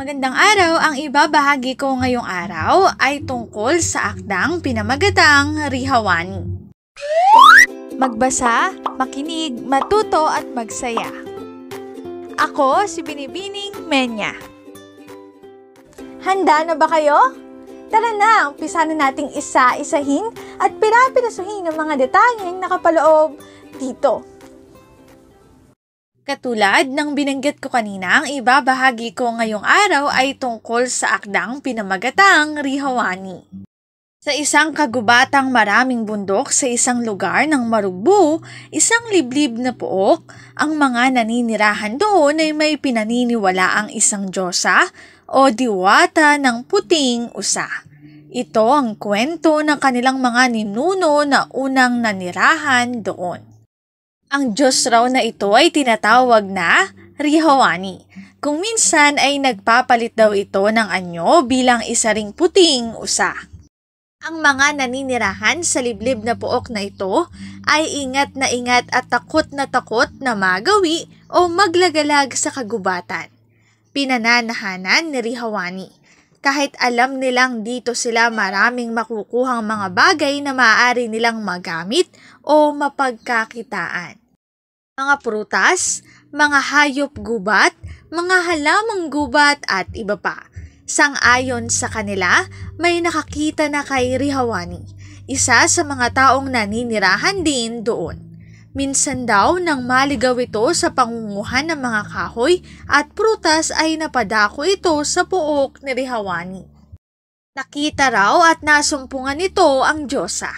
Magandang araw, ang ibabahagi ko ngayong araw ay tungkol sa akdang pinamagatang Rihawani. Magbasa, makinig, matuto at magsaya. Ako si Binibining Menya. Handa na ba kayo? Tara na, umpisa na nating isa-isahin at pirapirasuhin ang mga detalyeng nakapaloob dito. Katulad ng binanggit ko kanina, ang ibabahagi ko ngayong araw ay tungkol sa akdang pinamagatang Rihawani. Sa isang kagubatang maraming bundok sa isang lugar ng Marugbu, isang liblib na pook, ang mga naninirahan doon ay may pinaniniwalaang isang diyosa o diwata ng puting usa. Ito ang kwento ng kanilang mga ninuno na unang nanirahan doon. Ang Diyos raw na ito ay tinatawag na Rihawani. Kung minsan ay nagpapalit daw ito ng anyo bilang isa ring puting usa. Ang mga naninirahan sa liblib na pook na ito ay ingat at takot na magawi o maglagalag sa kagubatan. Pinananahanan ni Rihawani. Kahit alam nilang dito sila maraming makukuhang mga bagay na maaari nilang magamit o mapagkakitaan. Mga prutas, mga hayop gubat, mga halamang gubat at iba pa. Sang-ayon sa kanila, may nakakita na kay Rihawani, isa sa mga taong naninirahan din doon. Minsan daw nang maligaw ito sa pangunguhan ng mga kahoy at prutas ay napadako ito sa pook ni Rihawani. Nakita raw at nasumpungan nito ang diyosa.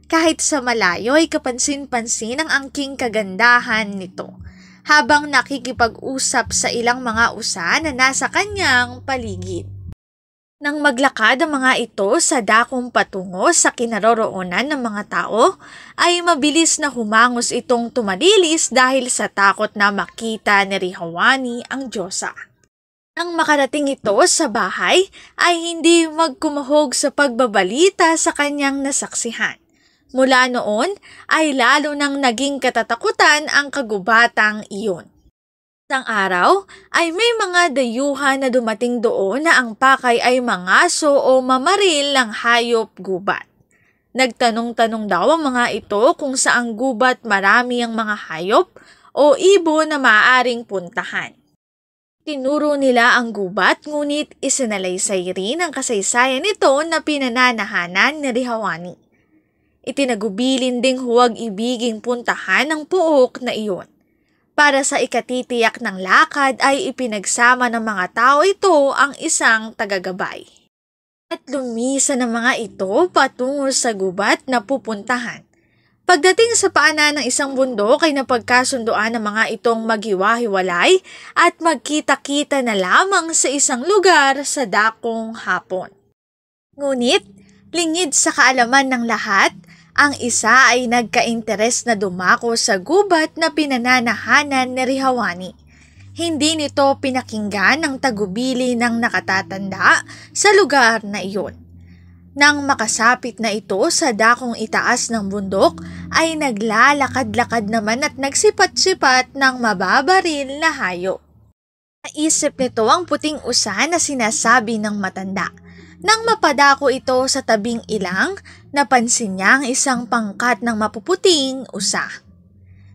Kahit sa malayo ay kapansin-pansin ang angking kagandahan nito, habang nakikipag-usap sa ilang mga usa na nasa kanyang paligid. Nang maglakad ang mga ito sa dakong patungo sa kinaroroonan ng mga tao, ay mabilis na humangos itong tumalilis dahil sa takot na makita ni Rihawani ang diyosa. Nang makarating ito sa bahay, ay hindi magkumahog sa pagbabalita sa kanyang nasaksihan. Mula noon ay lalo nang naging katatakutan ang kagubatang iyon. Isang araw ay may mga dayuhan na dumating doon na ang pakay ay mangaso o mamaril ng hayop gubat. Nagtanong-tanong daw ang mga ito kung saang gubat marami ang mga hayop o ibon na maaaring puntahan. Tinuro nila ang gubat ngunit isinalaysay rin ang kasaysayan nito na pinananahanan ni Rihawani. Itinagubilin ding huwag ibiging puntahan ng pook na iyon. Para sa ikatitiyak ng lakad ay ipinagsama ng mga tao ito ang isang tagagabay. At lumisan ng mga ito patungo sa gubat na pupuntahan. Pagdating sa paanan ng isang bundok ay napagkasunduan ng mga itong maghiwa-hiwalay at magkita-kita na lamang sa isang lugar sa dakong hapon. Ngunit, lingid sa kaalaman ng lahat, ang isa ay nagka-interes na dumako sa gubat na pinananahanan ni Rihawani. Hindi nito pinakinggan ang tagubili ng nakatatanda sa lugar na iyon. Nang makasapit na ito sa dakong itaas ng bundok, ay naglalakad-lakad naman at nagsipat-sipat ng mababaril na hayop. Naisip nito ang puting usa na sinasabi ng matanda. Nang mapadako ito sa tabing ilang, napansin niya ang isang pangkat ng mapuputing usa.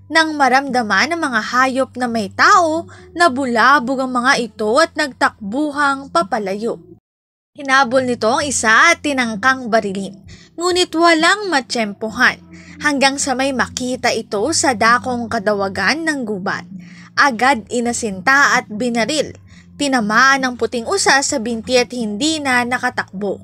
Nang maramdaman ng mga hayop na may tao, nabulabog ang mga ito at nagtakbuhang papalayo. Hinabol nito ang isa at tinangkang barilin, ngunit walang matsyempohan hanggang sa may makita ito sa dakong kadawagan ng gubat. Agad inasinta at binaril. Tinamaan ng puting usa sa binti at hindi na nakatakbo.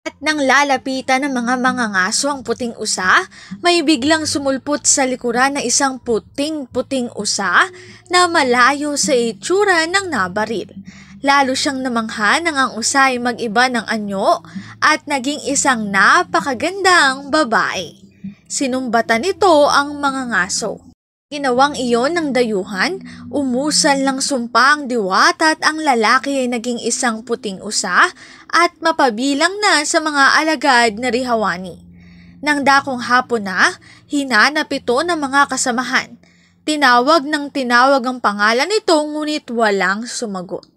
At nang lalapitan ng mga mangangaso ang puting usa, may biglang sumulpot sa likuran na isang puting usa na malayo sa itsura ng nabaril. Lalo siyang namangha nang ang usa ay mag-iba ng anyo at naging isang napakagandang babae. Sinumbatan nito ang mangangaso. Ginawang iyon ng dayuhan, umusal ng sumpa ang diwata at ang lalaki ay naging isang puting usa at mapabilang na sa mga alagad na Rihawani. Nang dakong hapon na, hinanap ito ng mga kasamahan. Tinawag ang pangalan nito ngunit walang sumagot.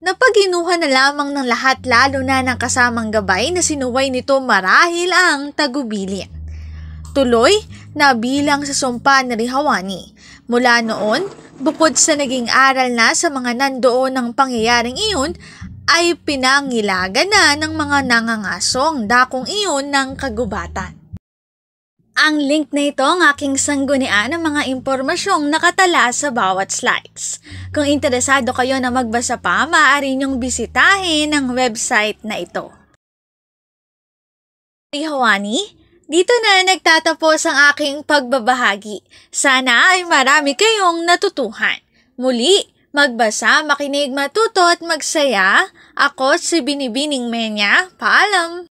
Napaginuha na lamang ng lahat lalo na ng kasamang gabay na sinuway nito marahil ang tagubilin. Tuloy na bilang sa sumpa ni Rihawani. Mula noon, bukod sa naging aral na sa mga nandoon ng pangyayaring iyon, ay pinangilaga na ng mga nangangasong dakong iyon ng kagubatan. Ang link na ito ang aking sanggunian ng mga impormasyong nakatala sa bawat slides. Kung interesado kayo na magbasa pa, maaari niyong bisitahin ang website na ito. Rihawani, dito na nagtatapos ang aking pagbabahagi. Sana ay marami kayong natutuhan. Muli, magbasa, makinig, matuto at magsaya. Ako si Binibining Menya. Paalam!